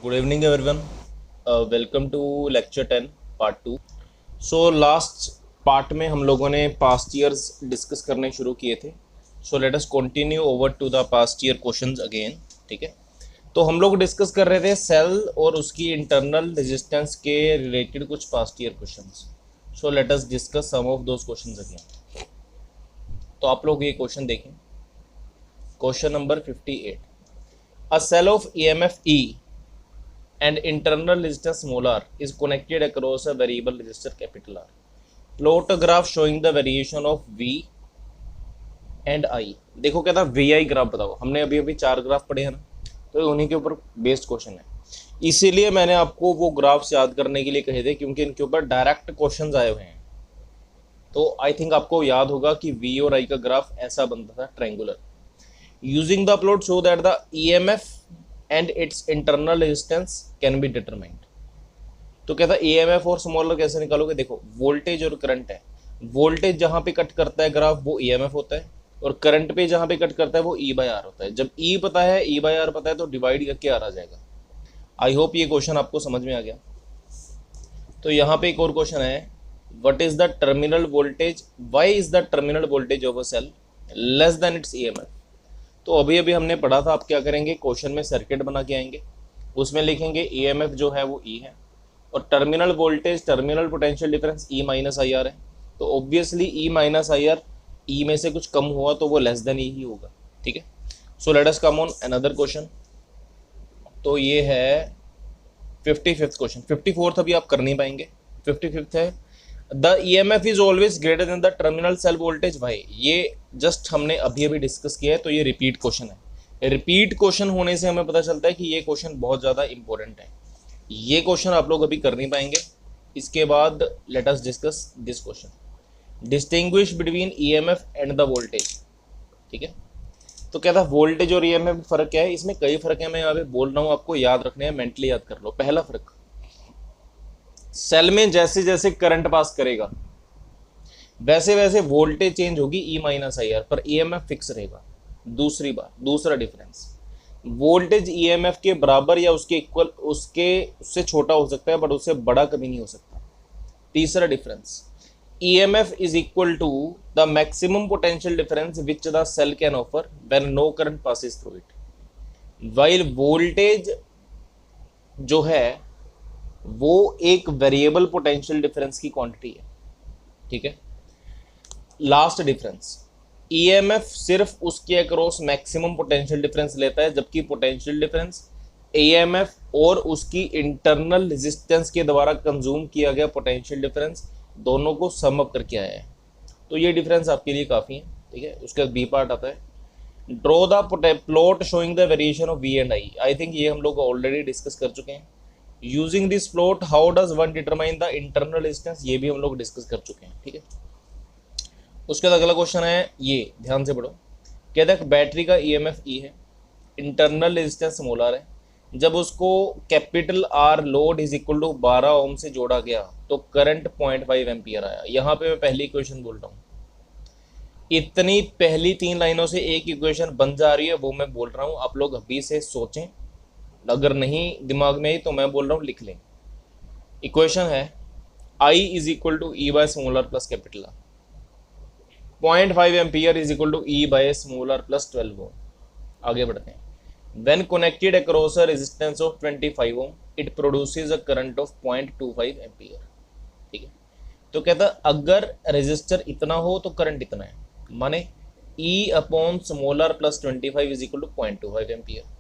Good evening everyone, welcome to lecture 10 part 2। So last part में हम लोगों ने पास्ट ईयर्स डिस्कस करने शुरू किए थे। So let us continue over to the past year questions again. ठीक है, तो हम लोग डिस्कस कर रहे थे सेल और उसकी इंटरनल रेजिस्टेंस के रिलेटेड कुछ past year questions. So let us discuss some of those questions again. तो आप लोग ये क्वेश्चन देखें, question number 58। A cell of EMF E and internal resistance molar is connected across a variable resistor capital R. Plot a graph showing the variation of V and I. देखो क्या था, VI graph बताओ। हमने अभी अभी 4 graph पढ़े हैं ना, तो उन्हीं के ऊपर बेस्ड क्वेश्चन है। इसीलिए मैंने आपको वो ग्राफ्स याद करने के लिए कहे थे, क्योंकि इनके ऊपर डायरेक्ट क्वेश्चंस आए हुए हैं। तो आई थिंक आपको याद होगा कि V और I का ग्राफ ऐसा बनता था, triangular. Using the plot show that the EMF and it's internal resistance can be determined. तो कहता है EMF और स्मॉलर कैसे निकालोगे। देखो, वोल्टेज और करंट है। वोल्टेज जहां पे कट करता है ग्राफ वो EMF होता है, और करंट पे जहां पे कट करता है वो E/R होता है। जब E पता है, E/R पता है, तो डिवाइड करके R आ जाएगा। आई होप ये क्वेश्चन आपको समझ में आ गया। तो यहाँ पे एक और क्वेश्चन है, what is the terminal voltage, why is the terminal voltage of a cell less than its EMF। तो अभी अभी हमने पढ़ा था, आप क्या करेंगे, क्वेश्चन में सर्किट बना के आएंगे, उसमें लिखेंगे EMF जो है वो E है, और terminal voltage, terminal potential difference E-IR है। तो ऑब्वियसली E-IR, E में से कुछ कम हुआ तो वो लेस देन E ही होगा। ठीक है, सो let us come on another question. तो ये है 55th क्वेश्चन। 54th अभी आप कर नहीं पाएंगे, 55th है, the EMF is always greater than the terminal cell voltage why. ये जस्ट हमने अभी अभी डिस्कस किया है, तो ये रिपीट क्वेश्चन है। रिपीट क्वेश्चन होने से हमें पता चलता है कि ये क्वेश्चन बहुत ज़्यादा इंपॉर्टेंट है। ये क्वेश्चन आप लोग अभी कर नहीं पाएंगे। इसके बाद late us discuss this question, distinguish between EMF and the voltage. ठीक है, तो क्या था, वोल्टेज और EMF में फ़र्क क्या है। इसमें कई फ़र्क है, मैं यहाँ पे बोल रहा हूँ, आपको याद रखने हैं, मेंटली याद कर लो। पहला फ़र्क, सेल में जैसे जैसे करंट पास करेगा वैसे वैसे वोल्टेज चेंज होगी E-IR, पर EMF फिक्स रहेगा। दूसरा डिफरेंस, वोल्टेज EMF के बराबर या उसके इक्वल, उससे छोटा हो सकता है, बट उससे बड़ा कभी नहीं हो सकता। तीसरा difference, EMF is equal to the maximum potential difference which the cell can offer when no current passes through it. While voltage जो है वो एक वेरिएबल पोटेंशियल डिफरेंस की क्वांटिटी है। ठीक है, लास्ट डिफरेंस, EMF सिर्फ उसके अक्रॉस मैक्सिमम पोटेंशियल डिफरेंस लेता है, जबकि पोटेंशियल डिफरेंस EMF और उसकी इंटरनल रेजिस्टेंस के द्वारा कंज्यूम किया गया पोटेंशियल डिफरेंस दोनों को सम अप करके आया है। तो ये डिफरेंस आपके लिए काफ़ी है। ठीक है, उसके बाद बी पार्ट आता है, draw the plot showing the variation of V and I। I think ये हम लोग ऑलरेडी डिस्कस कर चुके हैं। Using this plot how does one determine the internal resistance, ये भी हम लोग डिस्कस कर चुके हैं। ठीक है, उसके बाद अगला क्वेश्चन है, ये ध्यान से पढ़ो। कहता है बैटरी का EMF E है, इंटरनल रेजिस्टेंस मोलर है। जब उसको capital R load is equal to 12 ohm से जोड़ा गया तो करंट 0.5 एम्पियर आया। यहाँ पे मैं पहली इक्वेशन बोल रहा हूँ, इतनी पहली 3 लाइनों से एक इक्वेशन बन जा रही है, वो मैं बोल रहा हूँ। आप लोग अभी से सोचें, अगर नहीं दिमाग में आई तो मैं बोल रहा हूँ लिख लें। इक्वेशन है I is equal to E by small r plus capital R, 0.5 ampere is equal to E by small r plus 12 ohm. आगे बढ़ते हैं, when connected across a resistance of 25 ohm it produces a current of 0.25 ampere. ठीक है, तो कहता अगर resistor इतना हो तो करंट इतना है, माने E upon small r plus 25 is equal to 0.25 ampere.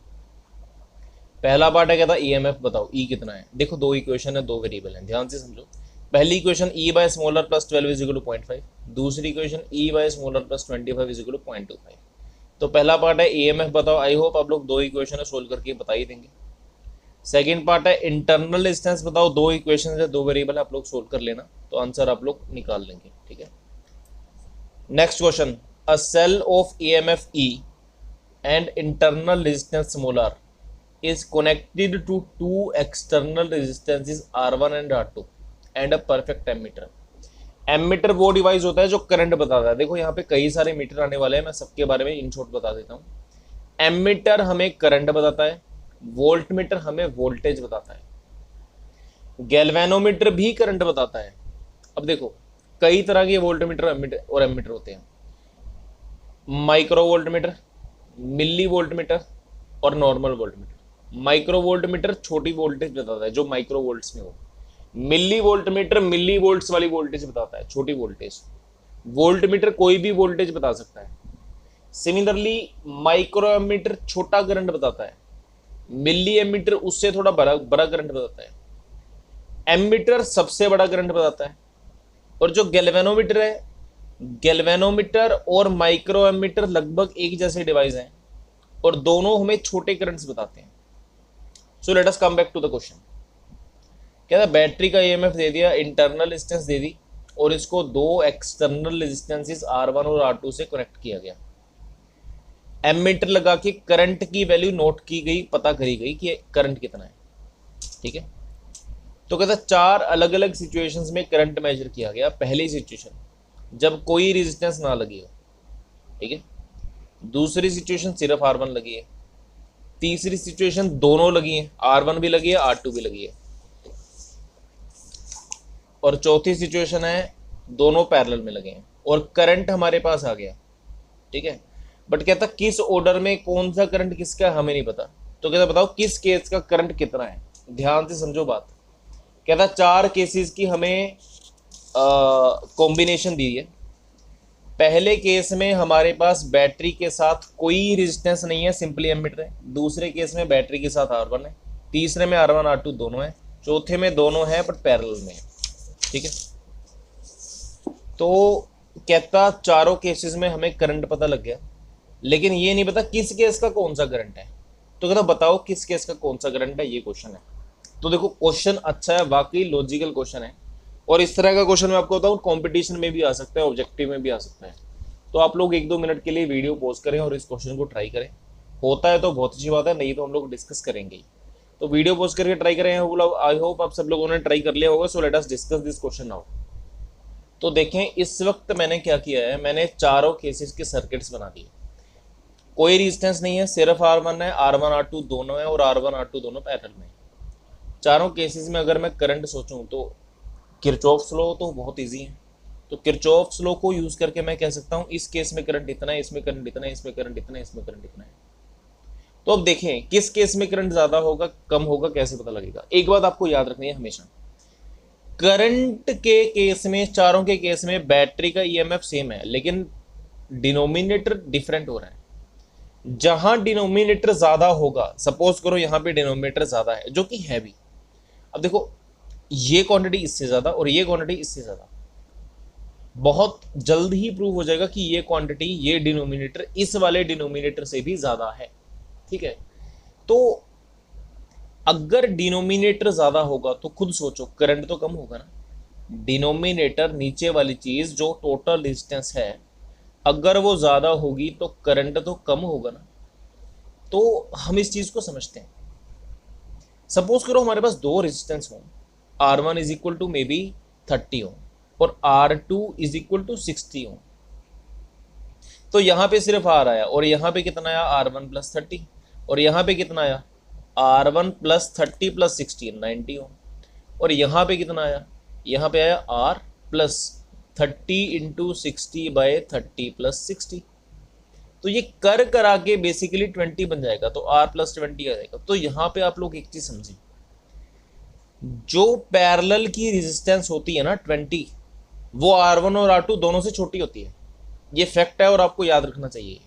पहला पार्ट है, कहता EMF बताओ E कितना है। देखो, दो इक्वेशन है, दो वेरिएबल हैं, ध्यान से समझो। पहली equation E by small r plus 12 is equal to 0.5, दूसरी equation E by small r plus 25 is equal to 0.25। तो पहला पार्ट है EMF बताओ, आई होप आप लोग दो इक्वेशन सोल्व करके बता ही देंगे। सेकेंड पार्ट है इंटरनल रेजिस्टेंस बताओ, दो इक्वेशन है, दो वेरिएबल आप लोग सोल्व कर लेना, तो आंसर आप लोग निकाल लेंगे। ठीक है, next question, a cell of EMF E and internal resistance molar is connected to two external resistances R1 and R2 and a perfect ammeter। Ammeter वो डिवाइस होता है जो करंट बताता है। देखो यहाँ पे कई सारे मीटर आने वाले हैं, मैं सबके बारे में इन शॉर्ट बता देता हूँ। एमीटर हमें करंट बताता है, वोल्ट मीटर हमें वोल्टेज बताता है, गैल्वेनोमीटर भी करंट बताता है। अब देखो कई तरह के वोल्ट मीटर और एमीटर होते हैं, micro voltmeter, milli voltmeter और normal voltmeter. Micro voltmeter छोटी वोल्टेज बताता है जो माइक्रो वोल्ट्स में हो, milli voltmeter milli volts वाली वोल्टेज बताता है, छोटी वोल्टेज। वोल्ट मीटर कोई भी वोल्टेज बता सकता है। सिमिलरली माइक्रो एमीटर छोटा करंट बताता है, मिली एमीटर उससे थोड़ा बड़ा बड़ा करंट बताता है, एमीटर सबसे बड़ा करंट बताता है। और जो गैल्वेनोमीटर है, गैल्वेनोमीटर और माइक्रो एमीटर लगभग एक जैसे डिवाइस हैं और दोनों हमें छोटे करंट्स बताते हैं। So let us come back to the question. क्या था, बैटरी का ईएमएफ दे दिया, इंटरनल रेजिस्टेंस दे दी और इसको दो एक्सटर्नल रेजिस्टेंसेस R1 और R2 से कनेक्ट किया गया। एमीटर लगा के करंट की वैल्यू नोट की गई, पता करी गई कि करंट कितना है। ठीक है, तो कहता चार अलग अलग सिचुएशंस में करंट मेजर किया गया। पहली सिचुएशन जब कोई रेजिस्टेंस ना लगी हो, ठीक है। दूसरी सिचुएशन सिर्फ R1 लगी है। तीसरी सिचुएशन दोनों लगी है, R1 भी लगी है R2 भी लगी है। और चौथी सिचुएशन है दोनों पैरेलल में लगे हैं और करंट हमारे पास आ गया। ठीक है, बट कहता किस ऑर्डर में कौन सा करंट किसका हमें नहीं पता। तो कहता बताओ किस केस का करंट कितना है। ध्यान से समझो बात। कहता चार केसेस की हमें कॉम्बिनेशन दी है। पहले केस में हमारे पास बैटरी के साथ कोई रेजिस्टेंस नहीं है, सिंपली एमीटर है। दूसरे केस में बैटरी के साथ R1 है। तीसरे में R1 R2 दोनों है। चौथे में दोनों है बट पैरेलल में है। ठीक है, तो कहता चारों केसेस में हमें करंट पता लग गया, लेकिन ये नहीं पता किस केस का कौन सा करंट है। तो कहता बताओ किस केस का कौन सा करंट है, ये क्वेश्चन है। तो देखो क्वेश्चन अच्छा है, वाकई लॉजिकल क्वेश्चन है। और इस तरह का क्वेश्चन मैं आपको बताऊं कंपटीशन में भी आ सकता है, ऑब्जेक्टिव में भी आ सकता है। तो आप लोग 1-2 मिनट के लिए वीडियो पॉज करें और इस क्वेश्चन को ट्राई करें। होता है तो बहुत अच्छी बात है, नहीं तो हम लोग डिस्कस करेंगे। तो वीडियो पॉज करके ट्राई करें। आई होप आप सब लोगों ने ट्राई कर लिया होगा। सो let us discuss this question now. तो देखें इस वक्त मैंने क्या किया है, मैंने चारों केसेस के सर्किट्स बना दिए। कोई रेजिस्टेंस नहीं है, सिर्फ R1 है, R1 R2 दोनों है और R1 R2 दोनों पैरेलल में। चारों केसेस में अगर मैं करंट सोचूं तो किरचॉफ्स लॉ तो बहुत इजी है। तो किरचॉफ्स लॉ को यूज करके मैं कह सकता हूं इस केस में करंट इतना है, इसमें करंट इतना है, इसमें करंट इतना है, इसमें करंट इतना है। तो अब देखें किस केस में करंट ज्यादा होगा कम होगा कैसे पता लगेगा। एक बात आपको याद रखनी है हमेशा, करंट के केस में, चारों के केस में बैटरी का ईएमएफ सेम है, लेकिन डिनोमिनेटर डिफरेंट हो रहा है। जहां डिनोमिनेटर ज्यादा होगा, सपोज करो यहां पे डिनोमिनेटर ज्यादा है जो कि है भी। अब देखो ये क्वांटिटी इससे ज्यादा और ये क्वांटिटी इससे ज्यादा, बहुत जल्द ही प्रूव हो जाएगा कि ये क्वांटिटी, ये डिनोमिनेटर इस वाले डिनोमिनेटर से भी ज्यादा है। ठीक है, तो अगर डिनोमिनेटर ज्यादा होगा तो खुद सोचो करंट तो कम होगा ना। डिनोमिनेटर नीचे वाली चीज जो टोटल रेजिस्टेंस है, अगर वो ज्यादा होगी तो करंट तो कम होगा ना। तो हम इस चीज को समझते हैं। सपोज करो हमारे पास दो रेजिस्टेंस हो, R1 is equal to may be 30 हो और R2 इज इक्वल टू 60 हो। तो यहां पे सिर्फ R आया और यहां पे कितना आया, R1 प्लस 30, और यहां पे कितना आया, R1 प्लस 30 प्लस 60 90 हो। और यहां पे कितना आया, यहां पे आया R plus 30 into 60 by 30 plus 60। तो ये कर करा के बेसिकली 20 बन जाएगा, तो R प्लस 20 आ जाएगा। तो यहाँ पे आप लोग एक चीज समझिए, जो पैरेलल की रेजिस्टेंस होती है ना 20, वो R1 और R2 दोनों से छोटी होती है। ये फैक्ट है और आपको याद रखना चाहिए,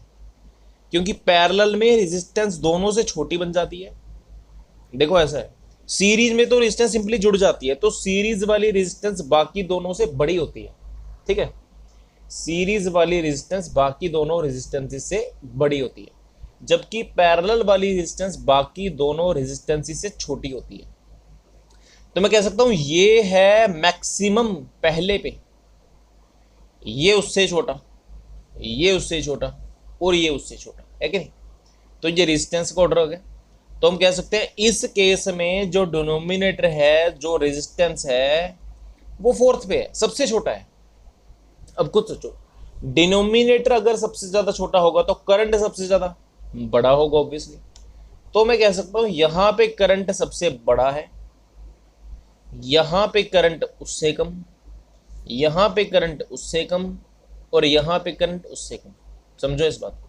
क्योंकि पैरेलल में रेजिस्टेंस दोनों से छोटी बन जाती है। देखो ऐसा है, सीरीज में तो रेजिस्टेंस सिंपली जुड़ जाती है, तो सीरीज वाली रेजिस्टेंस बाकी दोनों से बड़ी होती है। ठीक है, सीरीज वाली रेजिस्टेंस बाकी दोनों रेजिस्टेंसेस से बड़ी होती है, जबकि पैरेलल वाली रेजिस्टेंस बाकी दोनों रेजिस्टेंसेस से छोटी होती है। तो मैं कह सकता हूं ये है मैक्सिमम पहले पे, ये उससे छोटा, ये उससे छोटा और ये उससे छोटा है कि नहीं। तो ये रेजिस्टेंस का ऑर्डर हो गया। तो हम कह सकते हैं इस केस में जो डिनोमिनेटर है, जो रेजिस्टेंस है, वो फोर्थ पे है, सबसे छोटा है। अब खुद सोचो, डिनोमिनेटर अगर सबसे ज्यादा छोटा होगा तो करंट सबसे ज्यादा बड़ा होगा ऑब्वियसली। तो मैं कह सकता हूं यहां पे करंट सबसे बड़ा है, यहां पे करंट उससे कम, यहां पे करंट उससे कम, और यहां पे करंट उससे कम। समझो इस बात को।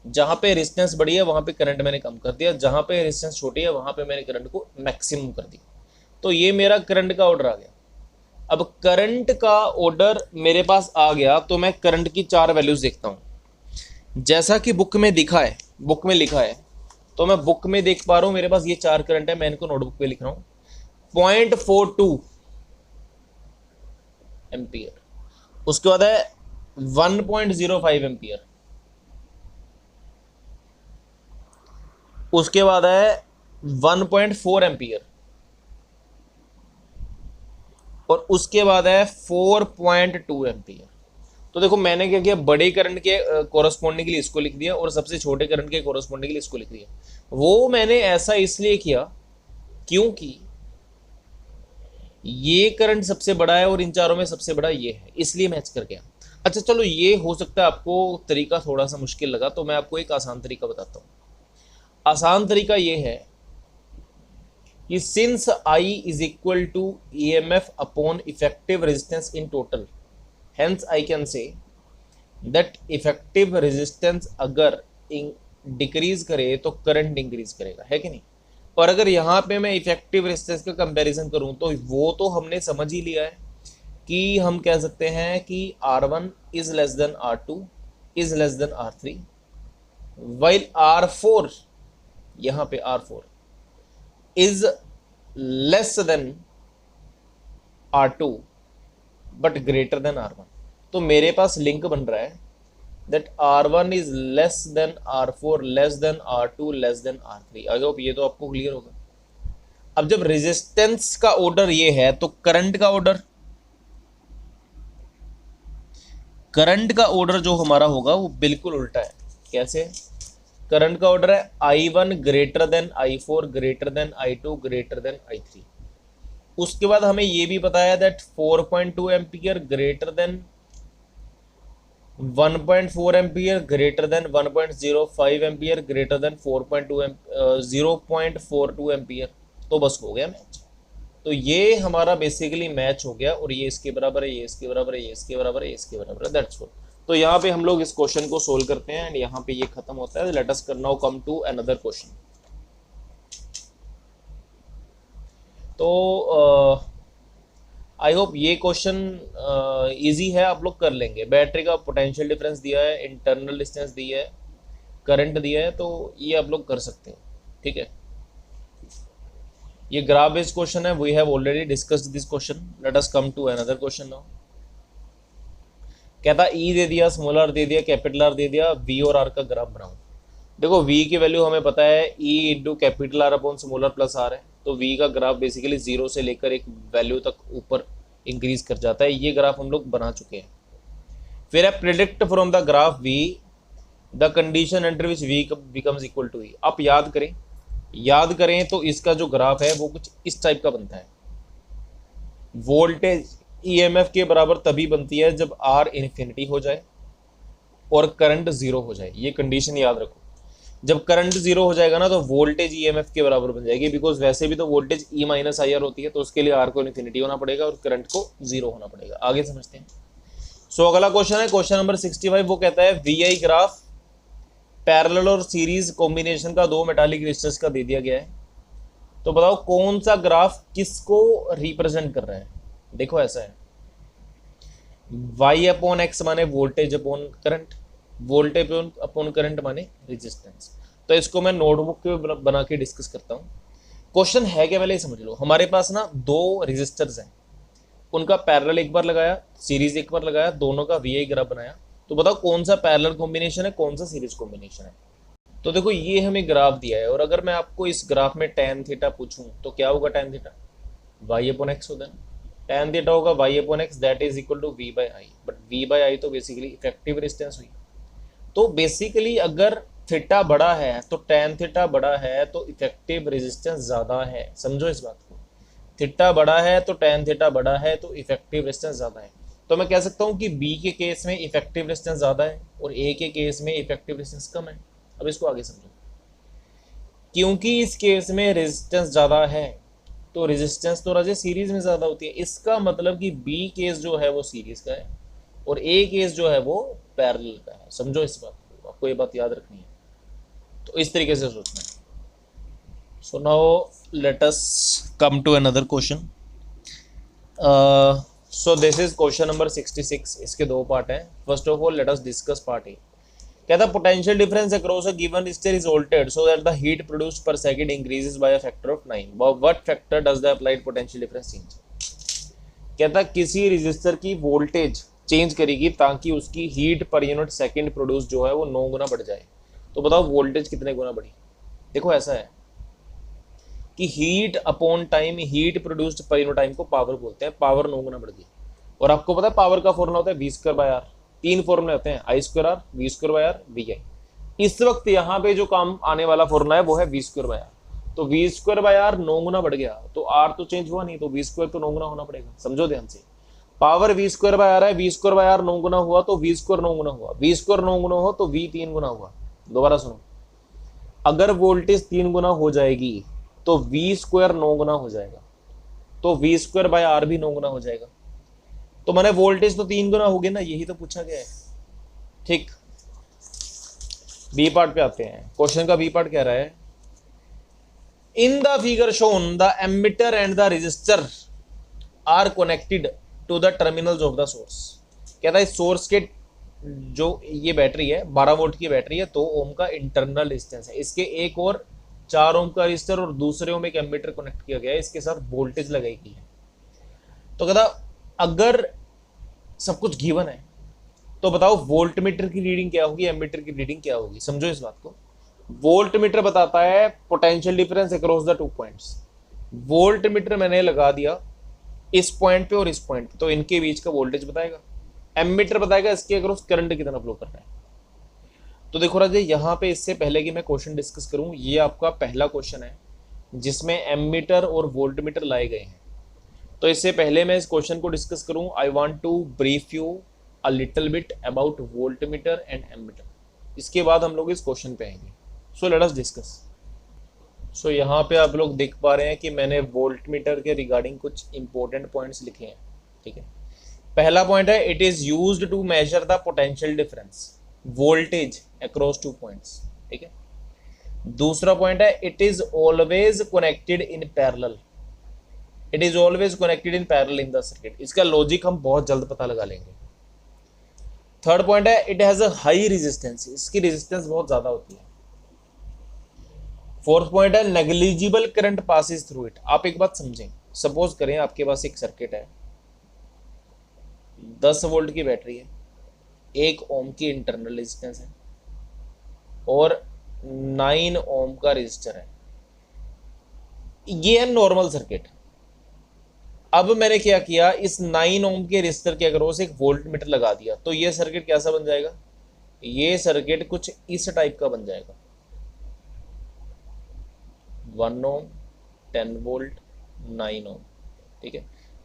जहां पे रेजिस्टेंस बड़ी है वहां पे करंट मैंने कम कर दिया, जहां पे रेजिस्टेंस छोटी है वहां पे मैंने करंट को मैक्सिमम कर दिया। तो ये मेरा करंट का ऑर्डर आ गया। अब करंट का ऑर्डर मेरे पास आ गया तो मैं करंट की 4 वैल्यूज देखता हूं, जैसा कि बुक में दिखा है, बुक में लिखा है। तो मैं बुक में देख पा रहा हूं मेरे पास ये 4 करंट है, मैं इनको नोटबुक पे लिख रहा हूं। 0.42 एम्पियर, उसके बाद है 1.05 एम्पियर, उसके बाद है 1.4 एम्पियर, और उसके बाद है 4.2 एम्पियर। तो देखो मैंने क्या किया, बड़े करंट के कोरस्पॉन्डिंग के लिए इसको लिख दिया और सबसे छोटे करंट के कोरस्पॉन्डिंग के लिए इसको लिख दिया। वो मैंने ऐसा इसलिए किया क्योंकि ये करंट सबसे बड़ा है और इन चारों में सबसे बड़ा ये है, इसलिए मैच कर गया। अच्छा चलो, ये हो सकता है आपको तरीका थोड़ा सा मुश्किल लगा, तो मैं आपको एक आसान तरीका बताता हूँ। आसान तरीका ये है कि since I is equal to E M F upon effective resistance in total, hence I can say that effective resistance अगर डिक्रीज करे तो करंट इंक्रीज करेगा, है कि नहीं। और अगर यहाँ पे मैं इफेक्टिव रेजिस्टेंस का कंपैरिजन करूँ तो वो तो हमने समझ ही लिया है कि हम कह सकते हैं कि R1 is less than R2 is less than R3, while R4, यहाँ पे R4 is less than R2 but greater than R1। तो मेरे पास लिंक बन रहा है that R1 is less than R4 less than R2 less than R3। I hope ये तो आपको क्लियर होगा। अब जब रेजिस्टेंस का ऑर्डर ये है तो करंट का ऑर्डर, करंट का ऑर्डर जो हमारा होगा वो बिल्कुल उल्टा है। कैसे? करंट का ऑर्डर है I1 greater than I4 greater than I2 greater than I3। उसके बाद हमें ये भी बताया that 4.2 ampere greater than 1.4 ampere greater than 1.05 ampere greater than 0.42 ampere. तो बस हो गया मैच। तो ये हमारा बेसिकली मैच हो गया, और ये इसके बराबर है, ये इसके बराबर है, ये इसके बराबर है, ये इसके बराबर है, दैट्स ऑल। तो यहाँ पे हम लोग इस क्वेश्चन को सोल्व करते हैं एंड यहाँ पे ये खत्म होता है। Let us now come to another question. तो आई होप ये क्वेश्चन इजी है, आप लोग कर लेंगे। बैटरी का पोटेंशियल डिफरेंस दिया है, इंटरनल डिस्टेंस दिया है, करंट दिया है, तो ये आप लोग कर सकते हैं, ठीक है। ये ग्राफ बेस्ड क्वेश्चन है, we have already discussed this question. Let us come to another question now. कहता ई दे दिया, स्मॉल आर दे दिया, कैपिटल आर दे दिया, वी और आर का ग्राफ बनाओ। देखो वी की वैल्यू हमें पता है E into capital R upon small R plus R है, तो वी का ग्राफ बेसिकली 0 से लेकर एक वैल्यू तक ऊपर इंक्रीज कर जाता है। ये ग्राफ हम लोग बना चुके हैं। फिर है predict from the graph V the condition under which V becomes equal to E. आप याद करें तो इसका जो ग्राफ है वो कुछ इस टाइप का बनता है। वोल्टेज ईएमएफ के बराबर तभी बनती है जब आर इन्फिनिटी हो जाए और करंट 0 हो जाए। ये कंडीशन याद रखो। जब करंट 0 हो जाएगा ना तो वोल्टेज ईएमएफ के बराबर बन जाएगी, बिकॉज वैसे भी तो voltage E minus I R होती है, तो उसके लिए आर को इन्फिनिटी होना पड़ेगा और करंट को 0 होना पड़ेगा। आगे समझते हैं। सो अगला क्वेश्चन है क्वेश्चन नंबर 65। वो कहता है वी आई ग्राफ पैरेलल और सीरीज कॉम्बिनेशन का 2 मेटालिक रेजिस्टर्स का दे दिया गया है। तो बताओ कौन सा ग्राफ किसको रिप्रेजेंट कर रहा है। देखो ऐसा है, y अपॉन एक्स माने voltage upon current, voltage upon current माने रेजिस्टेंस। तो इसको मैं नोटबुक पे बना के डिस्कस करता हूँ। क्वेश्चन है क्या पहले समझ लो। हमारे पास ना 2 रेजिस्टर्स हैं, उनका पैरेलल एक बार लगाया, सीरीज एक बार लगाया, दोनों का वी आई ग्राफ बनाया। तो बताओ कौन सा पैरेलल कॉम्बिनेशन है, कौन सा सीरीज कॉम्बिनेशन है। तो देखो ये हमें ग्राफ दिया है, और अगर मैं आपको इस ग्राफ में tan थीटा पूछूं तो क्या होगा tan theta, y upon x होगा। tan थीटा होगा y upon x, that is equal to v by I. But v by I तो बेसिकली इफेक्टिव रेजिस्टेंस हुई। तो बेसिकली अगर थीटा बड़ा है तो tan थीटा बड़ा है तो इफेक्टिव रेजिस्टेंस ज़्यादा है। समझो इस बात को। थीटा बड़ा है तो tan थीटा बड़ा है तो इफेक्टिव रेजिस्टेंस ज़्यादा है। तो मैं कह सकता हूँ कि B के केस में इफेक्टिव रेजिस्टेंस ज़्यादा है और A के केस में इफेक्टिव रेजिस्टेंस कम है। अब इसको आगे समझो। क्योंकि इस केस में रेजिस्टेंस ज़्यादा है, तो रेजिस्टेंस तो राजे सीरीज में ज़्यादा होती है। इसका मतलब कि बी केस जो है वो सीरीज का है और ए केस जो है वो पैरेलल का है। समझो इस बात को, आपको ये बात याद रखनी है। तो इस तरीके से सोचना है। So now let us come to another question. So this is question number 66। इसके दो पार्ट हैं। First of all let us discuss part A. कहता potential difference across a given resistor is altered so that the heat produced per second increases by a factor of 9। What factor does the applied potential difference change? कहता किसी register की voltage change करेगी ताकि उसकी heat per unit second produce जो है वो 9 गुना बढ़ जाए। तो बताओ वोल्टेज कितने गुना बढ़ी? देखो ऐसा है कि heat upon time, heat produced per unit time को पावर बोलते हैं। पावर 9 गुना बढ़ गई। और आपको पता है पावर का फॉर्मूला होता है वी स्क्वायर बाय आर। तीन फॉर्मूले होते हैं, I square R, V square by R, V I. इस वक्त यहाँ पे जो काम आने वाला फॉर्मूला है वो है वी स्क्वायर बाय आर। तो वी स्क्वायर बाय आर 9 गुना बढ़ गया, तो आर तो चेंज हुआ नहीं, तो वी स्क्वायर तो 9 गुना होना पड़ेगा। समझो ध्यान से, power V square by R है, वी स्क्वायर बाय आर 9 गुना हुआ तो वी स्क्वायर 9 गुना हुआ, वी स्क्वायर 9 गुना हो तो वी 3 गुना हुआ। दोबारा सुनो, अगर वोल्टेज 3 गुना हो जाएगी तो वी स्क्वायर 9 गुना हो जाएगा, तो वी स्क्वायर बाय आर भी 9 गुना हो जाएगा। तो मैंने वोल्टेज तो 3 गुना हो गया ना, यही तो पूछा गया है। ठीक, बी पार्ट पे आते हैं। क्वेश्चन का बी पार्ट कह रहा है in the figure shown the ammeter and the resistor are connected to the terminals of the source. कहता है सोर्स के जो ये बैटरी है 12 वोल्ट की बैटरी है, 2 ओम का इंटरनल रेजिस्टेंस है, इसके एक और 4 ओम का रेजिस्टर और दूसरे ओम एक एमीटर कनेक्ट किया गया है, इसके साथ वोल्टेज लगाई गई है। तो कहता अगर सब कुछ गिवन है तो बताओ वोल्ट मीटर की रीडिंग क्या होगी, एमीटर की रीडिंग क्या होगी। समझो इस बात को। वोल्ट मीटर बताता है potential difference across the 2 points. Volt meter मैंने लगा दिया इस पॉइंट पे और इस पॉइंट पे, तो इनके बीच का वोल्टेज बताएगा। एमीटर बताएगा इसके अक्रॉस करंट कितना फ्लो कर रहा है। तो देखो राजे, यहाँ पे इससे पहले कि मैं क्वेश्चन डिस्कस करूं, ये आपका पहला क्वेश्चन है जिसमें एमीटर और वोल्ट मीटर लाए गए हैं। तो इससे पहले मैं इस क्वेश्चन को डिस्कस करूं, I want to brief you a little bit about voltmeter and ammeter. इसके बाद हम लोग इस क्वेश्चन पे आएंगे। सो लेट अस डिस्कस। सो यहाँ पे आप लोग देख पा रहे हैं कि मैंने वोल्ट मीटर के रिगार्डिंग कुछ इंपॉर्टेंट पॉइंट्स लिखे हैं। ठीक है, पहला पॉइंट है it is used to measure the potential difference voltage across 2 points. ठीक है, दूसरा पॉइंट है it is always connected in parallel. It is always connected in parallel in the circuit. इसका लॉजिक हम बहुत जल्द पता लगा लेंगे। थर्ड पॉइंट है it has a high resistance. इसकी रेजिस्टेंस बहुत ज्यादा होती है। फोर्थ पॉइंट है negligible current passes through it. आप एक बात समझें, सपोज करें आपके पास एक सर्किट है, 10 वोल्ट की बैटरी है, 1 ओम की इंटरनल रेजिस्टेंस है और 9 ओम का रेजिस्टर है। ये है नॉर्मल सर्किट। अब मैंने क्या किया, इस 9 ओम के रेजिस्टर के अक्रॉस एक वोल्ट मीटर लगा दिया, तो ये सर्किट कैसा बन जाएगा? ये सर्किट कुछ इस टाइप का बन जाएगा। 1 ओम, 10 वोल्ट, 9 ओम। ठीक है,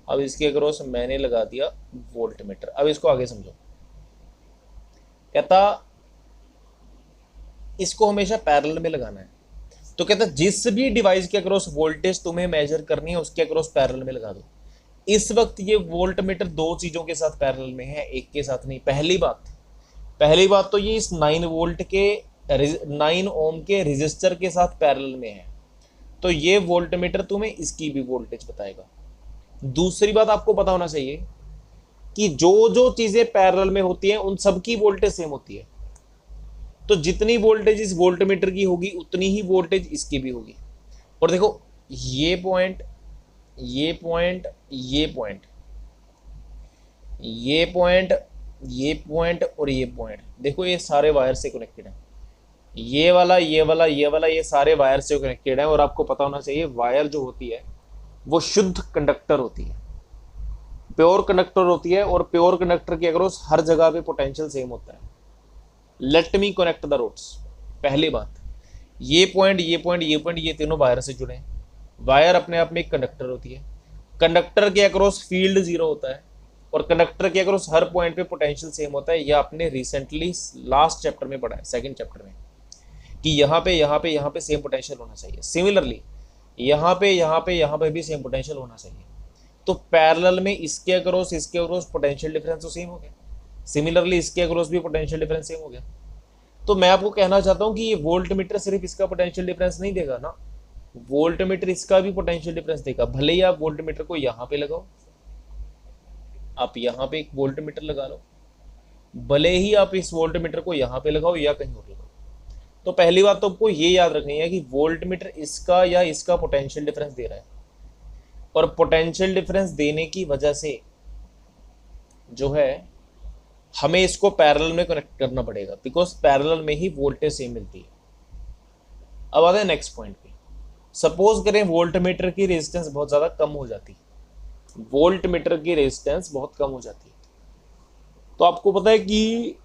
अब इसके अक्रॉस मैंने लगा दिया वोल्ट मीटर। अब इसको आगे समझो। कहता इसको हमेशा पैरेलल में लगाना है। तो कहता जिस भी डिवाइस के अक्रॉस वोल्टेज तुम्हें मेजर करनी है उसके अक्रॉस पैरेलल में लगा दो। इस वक्त ये वोल्ट मीटर 2 चीजों के साथ पैरेलल में है, एक के साथ नहीं। पहली बात तो ये इस 9 वोल्ट के 9 ओम के रेजिस्टर के साथ पैरेलल में है, तो ये वोल्ट मीटर तुम्हें इसकी भी वोल्टेज बताएगा। दूसरी बात आपको पता होना चाहिए कि जो जो चीजें पैरेलल में होती हैं उन सब की वोल्टेज सेम होती है। तो जितनी वोल्टेज इस वोल्ट मीटर की होगी उतनी ही वोल्टेज इसकी भी होगी। और देखो ये पॉइंट, ये पॉइंट, ये पॉइंट, ये पॉइंट, ये पॉइंट और ये पॉइंट, देखो ये सारे वायर से कनेक्टेड हैं। ये वाला, ये वाला, ये वाला, ये सारे वायर से कनेक्टेड हैं। और आपको पता होना चाहिए वायर जो होती है वो शुद्ध कंडक्टर होती है, प्योर कंडक्टर होती है। और प्योर कंडक्टर के अक्रॉस हर जगह पे पोटेंशियल सेम होता है। Let me connect the rods. पहली बात, ये पॉइंट, ये पॉइंट, ये पॉइंट, ये तीनों वायर से जुड़े हैं। वायर अपने आप में एक कंडक्टर होती है। कंडक्टर के अक्रॉस फील्ड 0 होता है और कंडक्टर के अक्रॉस हर पॉइंट पे पोटेंशियल सेम होता है। यह आपने रिसेंटली लास्ट चैप्टर में पढ़ा है, सेकंड चैप्टर में। कि यहाँ पे यहाँ पे यहाँ पे सेम पोटेंशियल होना चाहिए, सिमिलरली यहाँ पे यहाँ पे यहाँ पे भी सेम पोटेंशियल होना चाहिए। तो पैरेलल में इसके अक्रॉस पोटेंशियल डिफरेंस तो सेम हो गया, सिमिलरली इसके अक्रॉस भी पोटेंशियल डिफरेंस सेम हो गया। तो मैं आपको कहना चाहता हूं कि ये वोल्ट मीटर सिर्फ इसका पोटेंशियल डिफरेंस नहीं देगा ना, वोल्ट मीटर इसका भी पोटेंशियल डिफरेंस देगा। भले ही आप वोल्ट मीटर को यहाँ पे लगाओ, आप यहाँ पे एक वोल्ट मीटर लगा लो, भले ही आप इस वोल्ट मीटर को यहाँ पे लगाओ या कहीं और लगाओ। तो पहली बात तो आपको ये याद रखनी है कि वोल्ट मीटर इसका या इसका पोटेंशियल डिफरेंस दे रहा है, और पोटेंशियल डिफरेंस देने की वजह से जो है हमें इसको पैरेलल में कनेक्ट करना पड़ेगा, बिकॉज पैरेलल में ही वोल्टेज सेम मिलती है। अब आते हैं नेक्स्ट पॉइंट पे। सपोज करें वोल्ट मीटर की रेजिस्टेंस बहुत ज्यादा कम हो जाती है, वोल्ट मीटर की रेजिस्टेंस बहुत कम हो जाती है, तो आपको पता है कि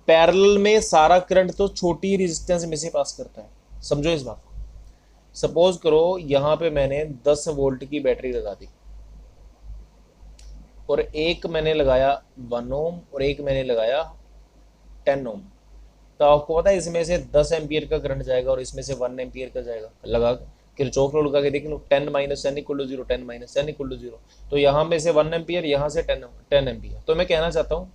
पैरेलल में सारा करंट तो छोटी रेजिस्टेंस में से पास करता है। समझो इस बात को। सपोज करो यहाँ पे मैंने 10 वोल्ट की बैटरी लगा दी, और एक मैंने लगाया 1 ओम और एक मैंने लगाया 10 ओम। तो आपको पता है इसमें से 10 एम्पियर का करंट जाएगा और इसमें से 1 एम्पियर का जाएगा। लगा किरचॉफ लॉ लगा के देख लो, 10 minus 10 equal to 0, 10 minus 10 equal to 0। तो यहाँ में से 1 एम्पियर, यहाँ से 10 एम्पियर। तो मैं कहना चाहता हूँ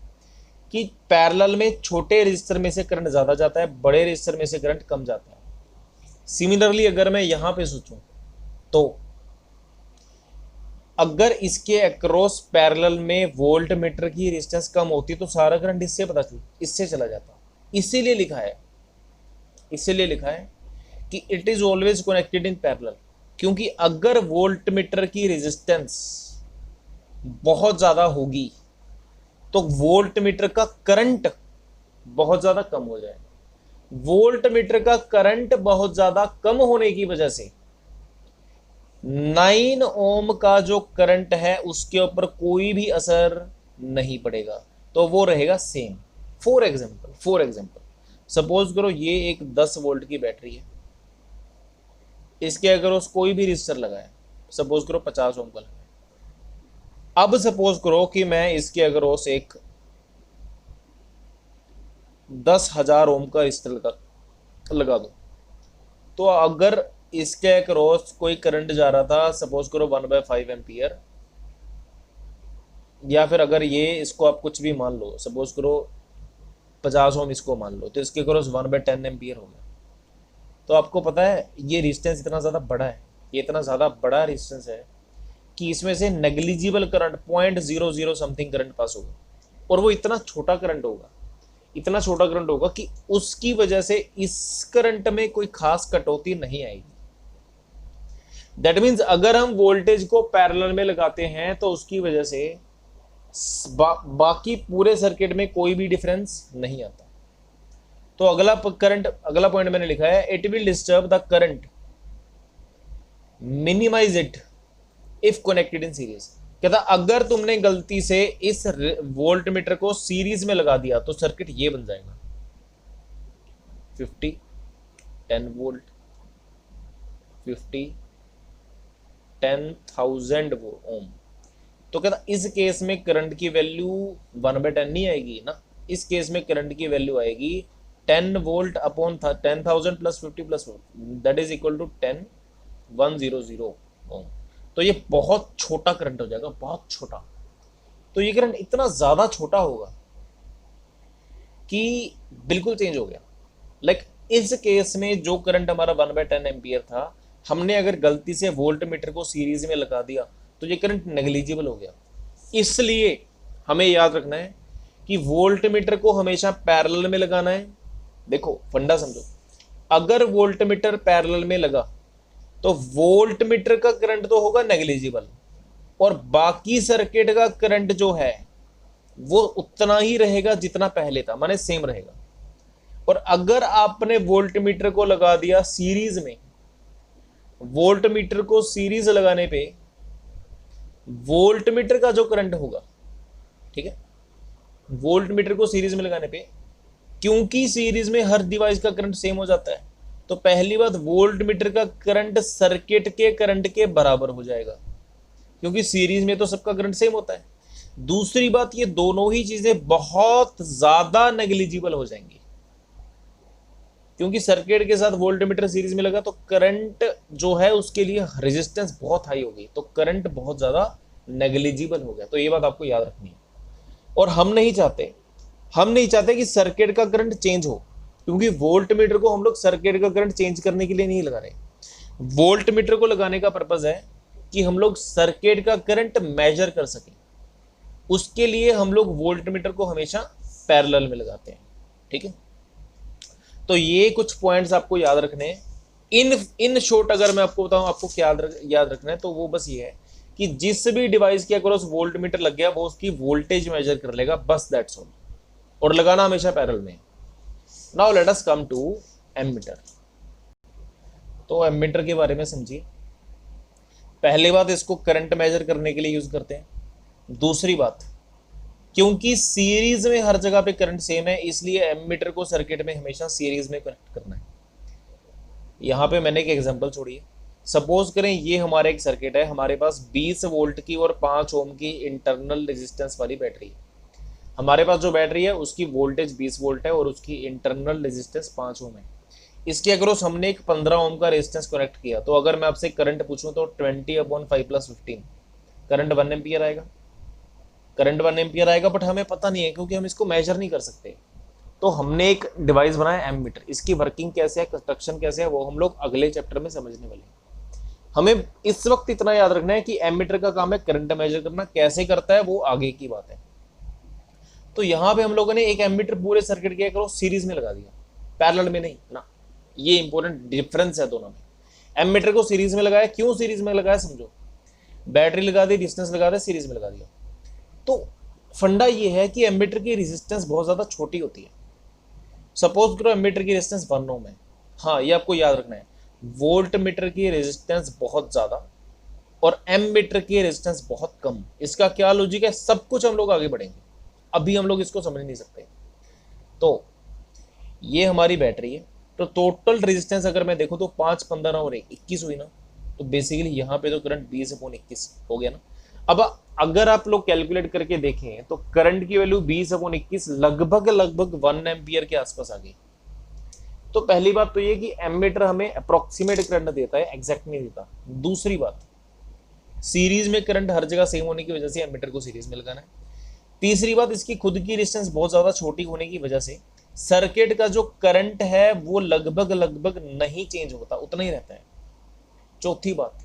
कि पैरेलल में छोटे रजिस्टर में से करंट ज़्यादा जाता है, बड़े रजिस्टर में से करंट कम जाता है। सिमिलरली अगर मैं यहाँ पे सोचूं तो अगर इसके अक्रॉस पैरेलल में वोल्ट मीटर की रेजिस्टेंस कम होती तो सारा करंट इससे चला जाता। इसीलिए लिखा है कि it is always connected in parallel, क्योंकि अगर वोल्ट मीटर की रेजिस्टेंस बहुत ज्यादा होगी तो वोल्ट मीटर का करंट बहुत ज्यादा कम हो जाएगा। वोल्ट मीटर का करंट बहुत ज्यादा कम होने की वजह से 9 ओम का जो करंट है उसके ऊपर कोई भी असर नहीं पड़ेगा, तो वो रहेगा सेम। फॉर एग्जाम्पल सपोज करो ये एक 10 वोल्ट की बैटरी है, इसके अगर उस कोई भी रजिस्टर लगाए, सपोज करो 50 ओम का लगाए। अब सपोज करो कि मैं इसके अगर उस एक 10,000 ओम का रजिस्टर लगा दूं, तो अगर इसके अक्रॉस कोई करंट जा रहा था सपोज करो 1/5 एम्पियर, या फिर अगर ये इसको आप कुछ भी मान लो, सपोज करो 50 ओम इसको मान लो, तो इसके अक्रॉस 1/10 एम्पियर हो गया। तो आपको पता है ये रेजिस्टेंस इतना ज़्यादा बड़ा है, ये इतना ज़्यादा बड़ा रेजिस्टेंस है कि इसमें से negligible current 0.00 something current pass होगा, और वो इतना छोटा करंट होगा कि उसकी वजह से इस करंट में कोई खास कटौती नहीं आएगी। दैट मीन्स अगर हम वोल्टेज को पैरेलल में लगाते हैं तो उसकी वजह से बाकी पूरे सर्किट में कोई भी डिफरेंस नहीं आता। तो अगला पॉइंट मैंने लिखा है, it will disturb the current, minimize it if connected in series. कहता अगर तुमने गलती से इस वोल्ट मीटर को सीरीज में लगा दिया तो सर्किट ये बन जाएगा 50 10 वोल्ट 50 10,000 ओम। तो कहता इस केस में करंट की वैल्यू 1/10 नहीं आएगी ना, इस केस में करंट की वैल्यू आएगी 10 volt upon 10,000 plus 50 plus that is equal to 10,100 ohm. तो ये बहुत छोटा करंट हो जाएगा, बहुत छोटा। तो ये करंट इतना ज्यादा छोटा होगा कि बिल्कुल चेंज हो गया। लाइक इस केस में जो करंट हमारा 1/10 एम्पियर था, हमने अगर गलती से वोल्ट मीटर को सीरीज में लगा दिया तो ये करंट नेग्लिजिबल हो गया। इसलिए हमें याद रखना है कि वोल्ट मीटर को हमेशा पैरेलल में लगाना है। देखो फंडा समझो, अगर वोल्ट मीटर पैरेलल में लगा तो वोल्ट मीटर का करंट तो होगा नेग्लिजिबल, और बाकी सर्किट का करंट जो है वो उतना ही रहेगा जितना पहले था, माने सेम रहेगा। और अगर आपने वोल्ट मीटर को लगा दिया सीरीज में, वोल्ट मीटर को सीरीज लगाने पे वोल्ट मीटर का जो करंट होगा, ठीक है, वोल्ट मीटर को सीरीज में लगाने पे, क्योंकि सीरीज में हर डिवाइस का करंट सेम हो जाता है, तो पहली बात वोल्ट मीटर का करंट सर्किट के करंट के बराबर हो जाएगा, क्योंकि सीरीज में तो सबका करंट सेम होता है। दूसरी बात, ये दोनों ही चीजें बहुत ज्यादा नेग्लिजिबल हो जाएंगी। क्योंकि सर्किट के साथ वोल्टमीटर सीरीज में लगा तो करंट जो है उसके लिए रेजिस्टेंस बहुत हाई हो गई, तो करंट बहुत ज़्यादा नेग्लिजिबल हो गया। तो ये बात आपको याद रखनी है। और हम नहीं चाहते कि सर्किट का करंट चेंज हो, क्योंकि वोल्ट मीटर को हम लोग सर्किट का करंट चेंज करने के लिए नहीं लगा रहे। वोल्ट मीटर को लगाने का पर्पज है कि हम लोग सर्किट का करंट मेजर कर सकें। उसके लिए हम लोग वोल्ट मीटर को हमेशा पैरेलल में लगाते हैं। ठीक है, तो ये कुछ पॉइंट्स आपको याद रखने हैं। इन शॉर्ट अगर मैं आपको बताऊं आपको क्या याद रखना है, तो वो बस ये है कि जिस भी डिवाइस के अक्रॉस वोल्ट मीटर लग गया वो उसकी वोल्टेज मेजर कर लेगा, बस दैट्स ऑल। और लगाना हमेशा पैरेलल में। Now let us come to ammeter. तो एमीटर के बारे में समझिए। पहली बात, इसको करंट मेजर करने के लिए यूज करते हैं। दूसरी बात, क्योंकि सीरीज में हर जगह पे करंट सेम है, इसलिए एमीटर को सर्किट में हमेशा सीरीज में कनेक्ट करना है। यहां पे मैंने एक एग्जांपल छोड़ी है। सपोज करें ये हमारा एक सर्किट है, हमारे पास 20 वोल्ट की और 5 ओम की इंटरनल रेजिस्टेंस वाली बैटरी है। हमारे पास जो बैटरी है उसकी वोल्टेज 20 वोल्ट है और उसकी इंटरनल रेजिस्टेंस 5 ओम है। इसके अक्रॉस हमने एक 15 ओम का रेजिस्टेंस कनेक्ट किया। तो अगर मैं आपसे करंट पूछूं तो 20/5+15 करंट 1 एम्पियर आएगा। करंट 1 एम्पियर आएगा, बट हमें पता नहीं है क्योंकि हम इसको मेजर नहीं कर सकते। तो हमने एक डिवाइस बनाया एमीटर। इसकी वर्किंग कैसे है, कंस्ट्रक्शन कैसे है, वो हम लोग अगले चैप्टर में समझने वाले हैं। हमें इस वक्त इतना याद रखना है कि एमीटर का काम है करंट मेजर करना। कैसे करता है वो आगे की बात है। तो यहां पे हम लोगों ने एक एमीटर पूरे सर्किट के अक्रॉस सीरीज में लगा दिया, पैरेलल में नहीं ना। ये इंपॉर्टेंट डिफरेंस है दोनों में। एमीटर को सीरीज में लगाया, क्यों सीरीज में लगाया समझो। बैटरी लगा दी, डिस्टेंस लगा दिया, सीरीज में लगा दिया। तो फंडा ये है कि एमीटर की रेजिस्टेंस बहुत ज्यादा छोटी होती है। सपोज करो एमीटर की रेजिस्टेंस 1 ओम है। हाँ, ये आपको याद रखना है। वोल्ट मीटर की रेजिस्टेंस बहुत ज्यादा और एमीटर की रेजिस्टेंस बहुत कम। इसका क्या लॉजिक है, सब कुछ हम लोग आगे बढ़ेंगे, अभी हम लोग इसको समझ नहीं सकते। तो ये हमारी बैटरी है। तो टोटल रेजिस्टेंस अगर मैं देखूं तो 5, 15 और 21 हुई ना। तो बेसिकली यहाँ पे तो करंट 20/21 हो गया ना। अब अगर आप लोग कैलकुलेट करके देखें तो करंट की वैल्यू 20/21 लगभग 1 एम्पियर के आसपास आ गई। तो पहली बात तो ये कि एमीटर हमें अप्रोक्सीमेट करंट देता है, एग्जैक्ट नहीं देता। दूसरी बात, सीरीज में करंट हर जगह सेम होने की वजह से एमीटर को सीरीज में लगाना है। तीसरी बात, इसकी खुद की रेजिस्टेंस बहुत ज्यादा छोटी होने की वजह से सर्किट का जो करंट है वो लगभग नहीं चेंज होता, उतना ही रहता है। चौथी बात,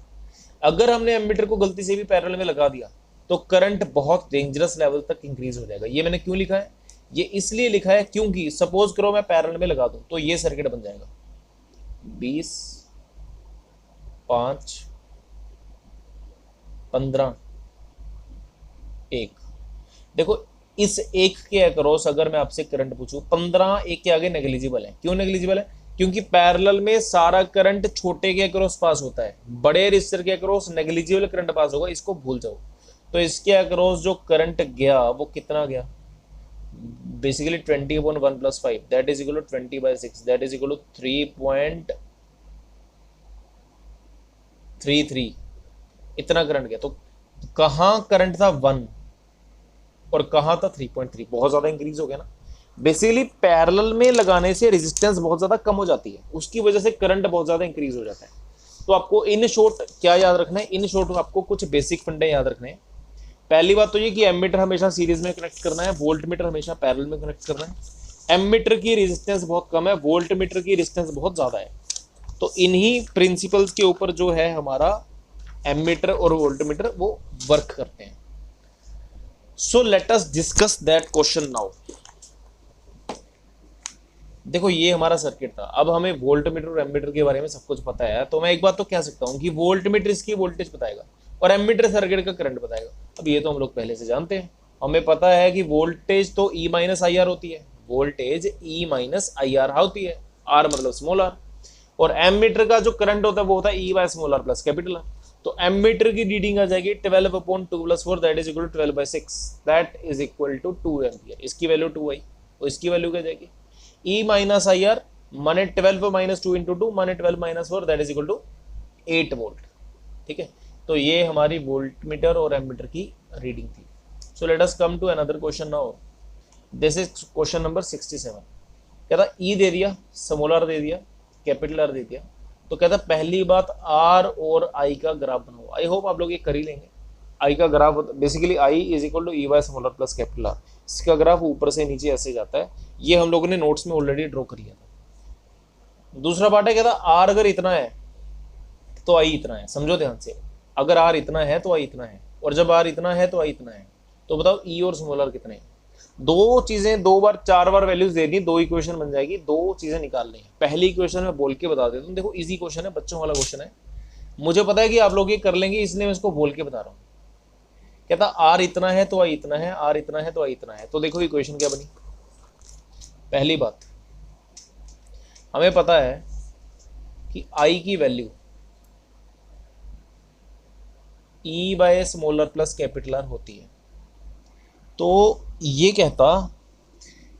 अगर हमने एमीटर को गलती से भी पैरेलल में लगा दिया तो करंट बहुत डेंजरस लेवल तक इंक्रीज हो जाएगा। ये मैंने क्यों लिखा है, ये इसलिए लिखा है क्योंकि सपोज करो मैं पैरेलल में लगा दूं तो ये सर्किट बन जाएगा 20, 5, 15, 1। देखो इस एक के अक्रॉस अगर मैं आपसे करंट पूछूं, 15 एक के आगे नेग्लिजिबल है। क्यों नेग्लिजिबल है, क्योंकि पैरेलल में सारा करंट छोटे के अक्रॉस पास होता है, बड़े रेजिस्टर के अक्रॉस नेग्लिजिबल करंट पास होगा, इसको भूल जाओ। तो इसके अक्रॉस जो करंट गया वो कितना गया, basically 20/1+5 that is equal to 20/6 that is equal to 3.33। इतना करंट गया। तो कहां करंट था 1 और कहां था 3.3, बहुत ज्यादा इंक्रीज हो गया ना। बेसिकली पैरेलल में लगाने से रेजिस्टेंस बहुत ज्यादा कम हो जाती है, उसकी वजह से करंट बहुत ज्यादा इंक्रीज हो जाता है। तो आपको इन शॉर्ट क्या याद रखना है, इन शॉर्ट आपको कुछ बेसिक फंडे याद रखने हैं। पहली बात तो ये कि एमीटर हमेशा सीरीज में कनेक्ट करना है, वोल्ट मीटर हमेशा पैरेलल में कनेक्ट करना है। एमीटर की रेजिस्टेंस बहुत कम है, वोल्ट मीटर की रेजिस्टेंस बहुत ज्यादा है। तो इन्हीं प्रिंसिपल्स के ऊपर जो है हमारा एमीटर और वोल्ट मीटर वो वर्क करते हैं। So let us discuss that question now. देखो ये हमारा सर्किट था। अब हमें वोल्ट मीटर और एमीटर के बारे में सब कुछ पता है, तो मैं एक बात तो कह सकता हूं कि वोल्ट मीटर इसकी वोल्टेज बताएगा और एमीटर सर्किट का करंट बताएगा। अब ये तो हम लोग पहले से जानते हैं, हमें पता है कि वोल्टेज तो E - IR होती है, वोल्टेज E - IR होती है, R मतलब स्मॉल r, और एमीटर का जो करंट होता है वो होता है E/r प्लस कैपिटल R। तो एमीटर की रीडिंग आ जाएगी 12/2+4 that is equal to 12/6 that is equal to 2 ampere. इसकी वैल्यू 2 आई, तो इसकी वैल्यू क्या जाएगी, E - IR माने 12 - 2 × 2 माने 12 - 4 that is equal to 8 volt. ठीक है, तो ये हमारी वोल्ट मीटर और एमीटर की रीडिंग थी। So let us come to another question now. This is question number 67। कहता ई दे दिया, स्मॉल आर दे दिया, कैपिटल आर दे दिया, तो कहता पहली बात आर और आई का ग्राफ बनाओ। आई होप आप लोग ये कर ही लेंगे। आई का graph basically I is equal to E by small R plus capital R, इसका ग्राफ ऊपर से नीचे ऐसे जाता है। ये हम लोगों ने नोट्स में ऑलरेडी ड्रॉ कर लिया था। दूसरा पार्ट है, कहता आर अगर इतना है तो आई इतना है। समझो ध्यान से, अगर आर इतना है तो आई इतना है, और जब आर इतना है तो आई इतना है। तो बताओ ई और स्मॉल आर कितने हैं। दो चीजें दो बार चार बार वैल्यूज दे दी, दो इक्वेशन बन जाएगी, दो चीजें निकालनी है। पहली इक्वेशन में बोल के बता देता हूँ, देखो इजी क्वेश्चन है, बच्चों वाला क्वेश्चन है, मुझे पता है कि आप लोग ये कर लेंगे, इसलिए मैं इसको बोल के बता रहा हूँ। कहता आर इतना है तो आई इतना है, आर इतना है तो आई इतना है। तो देखो इक्वेशन क्या बनी। पहली बात, हमें पता है कि आई की value E by small R plus capital R होती है। तो ये कहता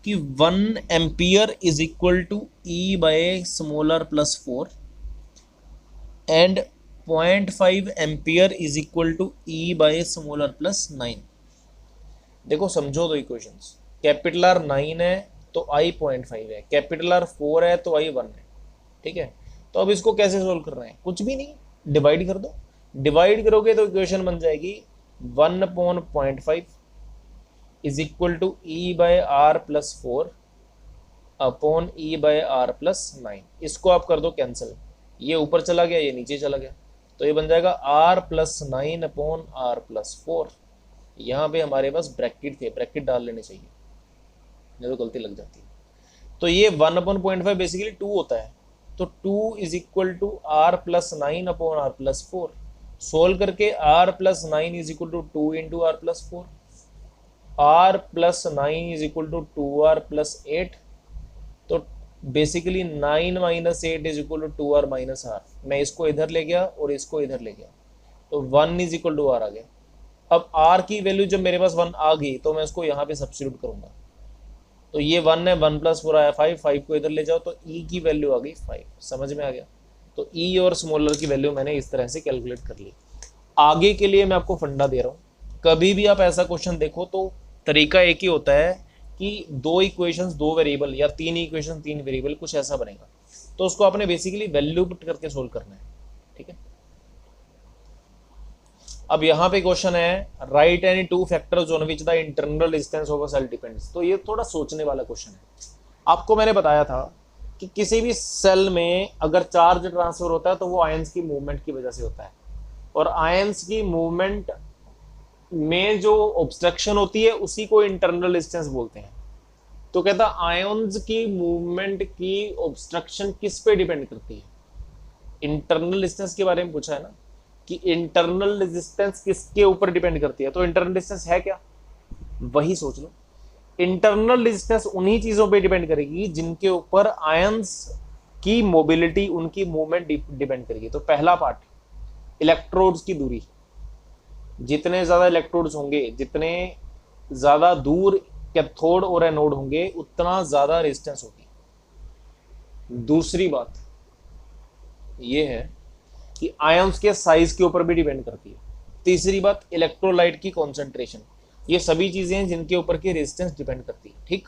कि 1 ampere is equal to E by small R plus 4 and 0.5 ampere is equal to E by small R plus 9। देखो समझो दो इक्वेशंस, कैपिटल आर 9 है तो आई 0.5 है, कैपिटल आर 4 है तो आई 1 है। ठीक है, तो अब इसको कैसे सोल्व कर रहे हैं, कुछ भी नहीं, डिवाइड कर दो। डिवाइड करोगे तो इक्वेशन बन जाएगी 1/0.5 is equal to E by R plus 4 upon E by R plus 9। इसको आप कर दो कैंसिल, ये ऊपर चला गया, ये नीचे चला गया, तो ये बन जाएगा R plus 9 upon R plus 4। यहाँ पे हमारे पास ब्रैकेट थे, ब्रैकेट डाल लेने चाहिए, नहीं तो गलती लग जाती है। तो ये 1/0.5 बेसिकली 2 होता है, तो 2 is equal to R plus 9 upon R plus 4। Solve करके R plus 9 is equal to 2 into R plus 4, R plus 9 is equal to 2r plus 8। तो basically 9 minus 8 is equal to 2r minus R. मैं इसको इधर ले गया और इसको इधर ले गया, तो 1 इज इक्वल टू आर आ गया। अब r की वैल्यू जब मेरे पास 1 आ गई तो मैं इसको यहाँ पे सब्स्टिट्यूट करूंगा, तो ये 1 है, 1 प्लस 4 आया 5, 5 को इधर ले जाओ तो e की वैल्यू आ गई 5। समझ में आ गया। तो e और स्मॉलर की वैल्यू मैंने इस तरह से कैलकुलेट कर ली। आगे के लिए मैं आपको फंडा दे रहा हूँ, कभी भी आप ऐसा क्वेश्चन देखो तो तरीका एक ही होता है कि दो इक्वेशंस दो वेरिएबल या तीन इक्वेशन तीन वेरिएबल, कुछ ऐसा बनेगा, तो उसको आपने बेसिकली वैल्यू पुट करके सोल्व करना है। ठीक है, अब यहाँ पे क्वेश्चन है right any two factors on which the internal resistance of a cell depends. तो ये थोड़ा सोचने वाला क्वेश्चन है। आपको मैंने बताया था कि किसी भी सेल में अगर चार्ज ट्रांसफर होता है तो वो आयंस की मूवमेंट की वजह से होता है, और आयंस की मूवमेंट में जो ऑब्स्ट्रक्शन होती है उसी को इंटरनल रेजिस्टेंस बोलते हैं। तो कहता आयंस की मूवमेंट की ऑब्स्ट्रक्शन किस पे डिपेंड करती है। इंटरनल रेजिस्टेंस के बारे में पूछा है ना, कि इंटरनल रेजिस्टेंस किसके ऊपर डिपेंड करती है, तो इंटरनल रेजिस्टेंस है क्या, वही सोच लो। इंटरनल रेजिस्टेंस उन्हीं चीजों पे डिपेंड करेगी जिनके ऊपर आयंस की मोबिलिटी, उनकी मूवमेंट डिपेंड करेगी। तो पहला पार्ट, इलेक्ट्रोड्स की दूरी, जितने ज्यादा इलेक्ट्रोड्स होंगे, जितने ज्यादा दूर कैथोड और एनोड होंगे, उतना ज्यादा रेजिस्टेंस होगी। दूसरी बात ये है कि आयंस के साइज के ऊपर भी डिपेंड करती है। तीसरी बात, इलेक्ट्रोलाइट की कॉन्सेंट्रेशन। ये सभी चीजें हैं जिनके ऊपर की रेजिस्टेंस डिपेंड करती है। ठीक,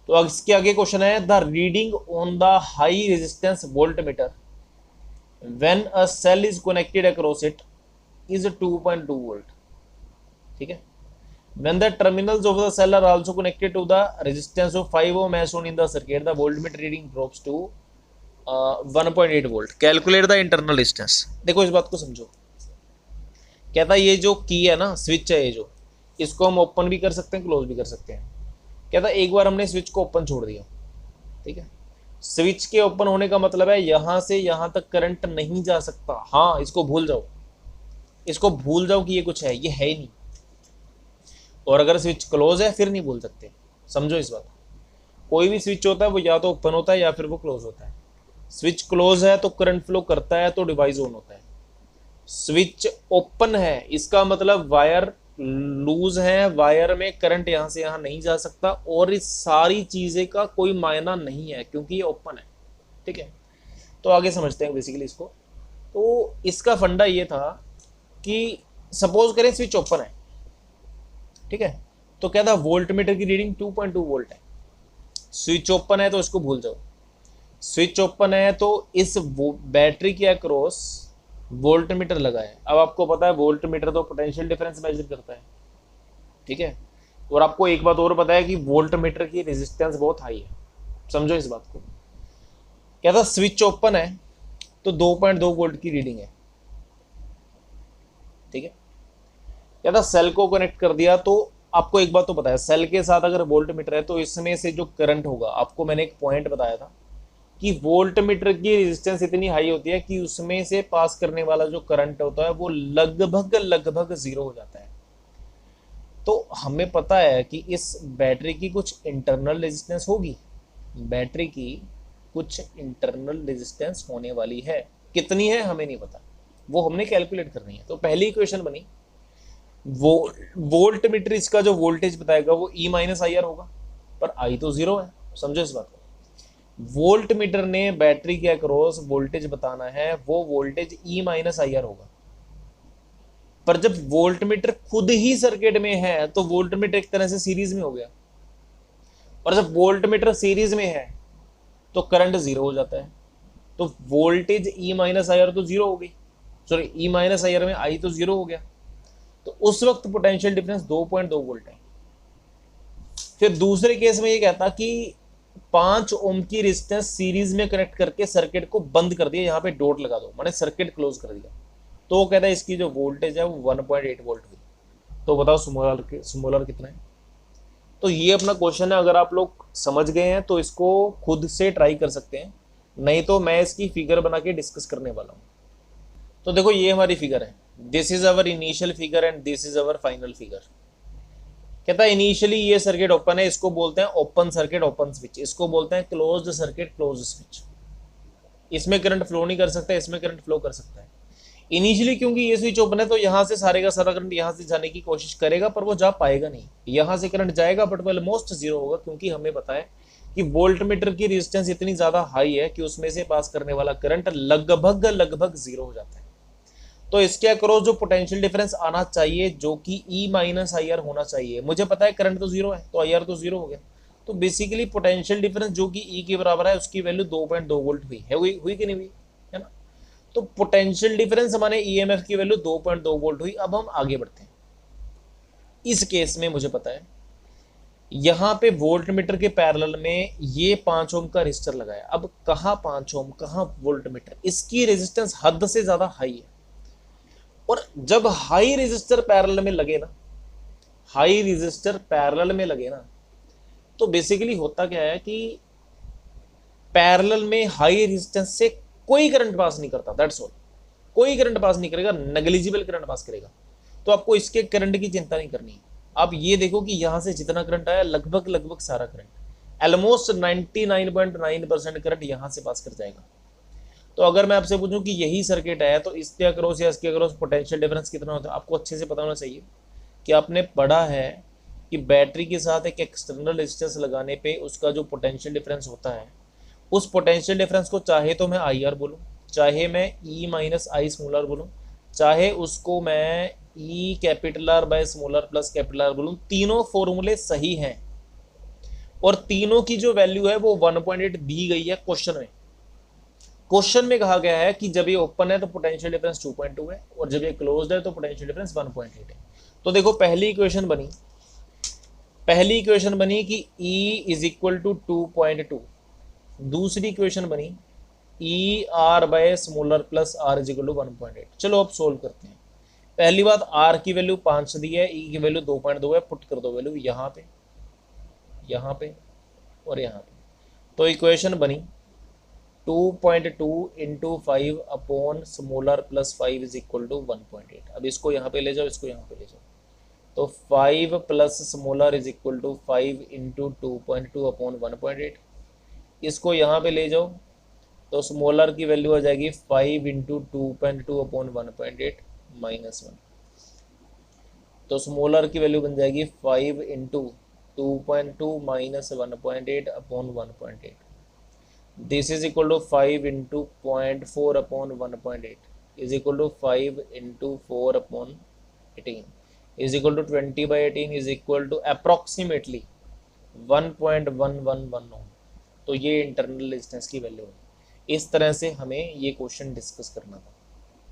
तो अब इसके आगे क्वेश्चन है the reading on the high resistance voltmeter when a cell is connected across it is 2.2 volt. ठीक है, when the terminals of the cell are also connected to the resistance of 5 ohm as shown in the circuit, the voltmeter reading drops to 1.8 volt. Calculate the internal resistance. देखो इस बात को समझो, कहता ये जो की है ना, स्विच है, ये जो, इसको हम ओपन भी कर सकते हैं, क्लोज भी कर सकते हैं। कहता एक बार हमने स्विच को ओपन छोड़ दिया, ठीक है, स्विच के ओपन होने का मतलब है यहां से यहां तक करंट नहीं जा सकता। हाँ, इसको भूल जाओ, इसको भूल जाओ कि ये कुछ है, ये है ही नहीं। और अगर स्विच क्लोज है फिर नहीं बोल सकते। समझो इस बात, कोई भी स्विच होता है वो या तो ओपन होता है या फिर वो क्लोज होता है। स्विच क्लोज है तो करंट फ्लो करता है तो डिवाइस ऑन होता है। स्विच ओपन है इसका मतलब वायर लूज है, वायर में करंट यहां से यहां नहीं जा सकता, और इस सारी चीजें का कोई मायना नहीं है क्योंकि ये ओपन है। ठीक है, तो आगे समझते हैं बेसिकली इसको। तो इसका फंडा ये था कि सपोज करें स्विच ओपन है, ठीक है, तो क्या था, वोल्टमीटर की रीडिंग 2.2 वोल्ट है। स्विच ओपन है तो इसको भूल जाओ। स्विच ओपन है तो इस बैटरी के अक्रॉस वोल्ट मीटर लगा है। अब आपको पता है वोल्ट मीटर तो पोटेंशियल डिफरेंस मेजर करता है, ठीक है। और आपको एक बात और पता है कि वोल्ट मीटर की रेजिस्टेंस बहुत हाई है, समझो इस बात को। क्या था, स्विच ओपन है तो 2.2 वोल्ट की रीडिंग है, ठीक है। क्या था, सेल को कनेक्ट कर दिया तो आपको एक बात तो पता है, सेल के साथ अगर वोल्ट मीटर है तो इसमें से जो करंट होगा, आपको मैंने एक पॉइंट बताया था कि वोल्ट मीटर की रेजिस्टेंस इतनी हाई होती है कि उसमें से पास करने वाला जो करंट होता है वो लगभग लगभग जीरो हो जाता है। तो हमें पता है कि इस बैटरी की कुछ इंटरनल रेजिस्टेंस होगी, बैटरी की कुछ इंटरनल रेजिस्टेंस होने वाली है। कितनी है हमें नहीं पता, वो हमने कैलकुलेट करनी है। तो पहली इक्वेशन बनी, वो वोल्ट मीटर इसका जो वोल्टेज बताएगा वो ई माइनस आई आर होगा, पर आई तो जीरो है, समझो इस बात को। वोल्ट मीटर ने बैटरी के अक्रॉस वोल्टेज बताना है, वो voltage E minus I R होगा। पर जब वोल्ट मीटर खुद ही सर्किट में है तो वोल्ट मीटर एक तरह से सीरीज में हो गया, और जब वोल्ट मीटर सीरीज में है तो करंट जीरो हो जाता है। तो voltage E minus I R तो जीरो हो गई, sorry E minus I R में आई तो जीरो हो गया। तो उस वक्त पोटेंशियल डिफरेंस 2.2 वोल्ट है। फिर दूसरे केस में ये कहता कि 5 ओम की रेजिस्टेंस सीरीज में कनेक्ट करके सर्किट को बंद कर दिया, यहाँ पे डॉट लगा दो, माने सर्किट क्लोज कर दिया। तो वो कहता है इसकी जो वोल्टेज है वो 1.8 वोल्ट हुई। तो बताओ स्मॉलर कितना है। तो ये अपना क्वेश्चन है, अगर आप लोग समझ गए हैं तो इसको खुद से ट्राई कर सकते हैं, नहीं तो मैं इसकी फिगर बना के डिस्कस करने वाला हूँ। तो देखो ये हमारी फिगर है, this is our initial figure and this is our final figure. कहता है इनिशियली ये सर्किट ओपन है, इसको बोलते हैं ओपन सर्किट ओपन स्विच, इसको बोलते हैं क्लोज्ड सर्किट क्लोज्ड स्विच। इसमें करंट फ्लो नहीं कर सकता, इसमें करंट फ्लो कर सकता है। इनिशियली क्योंकि ये स्विच ओपन है तो यहाँ से सारे का सारा करंट यहाँ से जाने की कोशिश करेगा, पर वो जा पाएगा नहीं। यहाँ से करंट जाएगा बट वो ऑलमोस्ट जीरो होगा, क्योंकि हमें पता है कि वोल्ट मीटर की रेजिस्टेंस इतनी ज्यादा हाई है कि उसमें से पास करने वाला करंट लगभग लगभग जीरो हो जाता है। तो इसके अक्रॉस जो पोटेंशियल डिफरेंस आना चाहिए, जो कि ई माइनस आई आर होना चाहिए, मुझे पता है करंट तो जीरो है तो आई आर तो जीरो हो गया। तो बेसिकली पोटेंशियल डिफरेंस जो कि ई के बराबर है उसकी वैल्यू 2.2 वोल्ट हुई है, हुई कि नहीं हुई, है ना। तो पोटेंशियल डिफरेंस हमारे ईएमएफ की वैल्यू 2.2 वोल्ट हुई। अब हम आगे बढ़ते हैं। इस केस में मुझे पता है यहां पे वोल्ट मीटर के पैरेलल में ये 5 ओम का रेजिस्टर लगाया। अब कहां 5 ओम, कहां वोल्ट मीटर, इसकी रेजिस्टेंस हद से ज्यादा हाई है। और जब हाई रेजिस्टर पैरेलल में लगे ना, हाई रेजिस्टर पैरेलल में लगे ना, तो बेसिकली होता क्या है कि पैरेलल में हाई रेजिस्टेंस से कोई करंट पास नहीं करता, दैट्स ऑल। कोई करंट पास नहीं करेगा, नेग्लिजिबल करंट पास करेगा। तो आपको इसके करंट की चिंता नहीं करनी है। आप ये देखो कि यहां से जितना करंट आया लगभग लगभग सारा करंट, ऑलमोस्ट 99.9% करंट यहां से पास कर जाएगा। तो अगर मैं आपसे पूछूं कि यही सर्किट है तो इसके अक्रॉस या इसके अक्रॉस पोटेंशियल डिफरेंस कितना होता है, आपको अच्छे से पता होना चाहिए कि आपने पढ़ा है कि बैटरी के साथ एक एक्सटर्नल रेजिस्टेंस लगाने पे उसका जो पोटेंशियल डिफरेंस होता है, उस पोटेंशियल डिफरेंस को चाहे तो मैं आई आर बोलूँ, चाहे मैं E minus I small R बोलूँ, चाहे उसको मैं E capital R by small R plus capital R बोलूँ, तीनों फॉर्मूले सही हैं। और तीनों की जो वैल्यू है वो 1.8 दी गई है क्वेश्चन में। क्वेश्चन में कहा गया है कि जब ये ओपन है तो पोटेंशियल डिफरेंस 2.2 है, और जब ये क्लोज्ड है तो पोटेंशियल डिफरेंस 1.8 है। तो देखो पहली इक्वेशन बनी कि E इज इक्वल टू 2.2। दूसरी इक्वेशन बनी E R by small r plus R is equal to 1.8। चलो अब सोल्व करते हैं। पहली बात, आर की वैल्यू 5 दी है, ई की वैल्यू 2.2 है, पुट कर दो वैल्यू यहाँ पे और यहाँ पे। तो इक्वेशन बनी 2.2 into 5 upon small r plus 5 is equal to 1.8। अब इसको यहाँ पे ले जाओ, इसको यहाँ पे ले जाओ, तो 5 plus small r is equal to 5 into 2.2 upon 1.8। इसको यहाँ पे ले जाओ तो स्मॉलर की वैल्यू आ जाएगी 5 इंटू 2.2 अपॉन 1.8 माइनस 1। तो स्मॉलर की वैल्यू बन जाएगी 5 into 2.2 minus 1.8 upon 1.8। This is equal to 5 into 0.4 upon 1.8 is equal to 5 into 4 upon 18 is equal to 20/18 is equal to approximately 1.1110 ohm, तो ये इंटरनल रेजिस्टेंस की value है। इस तरह से हमें ये क्वेश्चन डिस्कस करना था।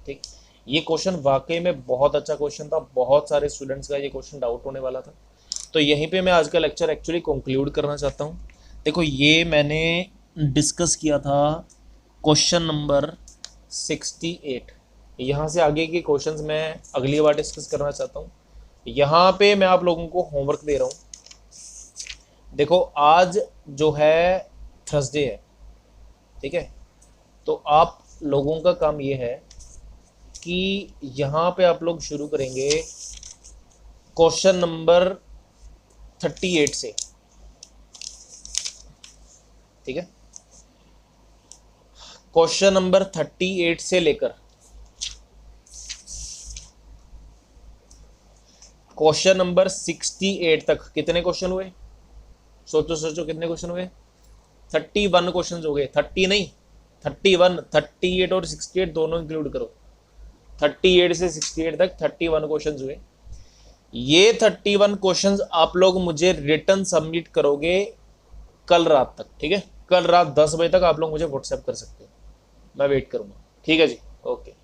ठीक, ये क्वेश्चन वाकई में बहुत अच्छा क्वेश्चन था, बहुत सारे स्टूडेंट्स का ये क्वेश्चन डाउट होने वाला था। तो यहीं पे मैं आज का लेक्चर एक्चुअली कंक्लूड करना चाहता हूँ। देखो, ये मैंने डिस्कस किया था क्वेश्चन नंबर 68। यहाँ से आगे के क्वेश्चंस मैं अगली बार डिस्कस करना चाहता हूँ। यहाँ पे मैं आप लोगों को होमवर्क दे रहा हूँ। देखो, आज जो है थर्सडे है, ठीक है, तो आप लोगों का काम ये है कि यहाँ पे आप लोग शुरू करेंगे क्वेश्चन नंबर 38 से। ठीक है, क्वेश्चन नंबर 38 से लेकर क्वेश्चन नंबर 68 तक कितने क्वेश्चन हुए? सोचो सोचो, कितने क्वेश्चन हुए? 31 क्वेश्चन हो गए। 30 नहीं, 31, 38 और 68 दोनों इंक्लूड करो। 38 से 68 तक 31 क्वेश्चन हुए। ये 31 क्वेश्चंस आप लोग मुझे रिटर्न सबमिट करोगे कल रात तक। ठीक है, कल रात 10 बजे तक आप लोग मुझे व्हाट्सएप कर सकते हो, मैं वेट करूंगा। ठीक है जी, ओके।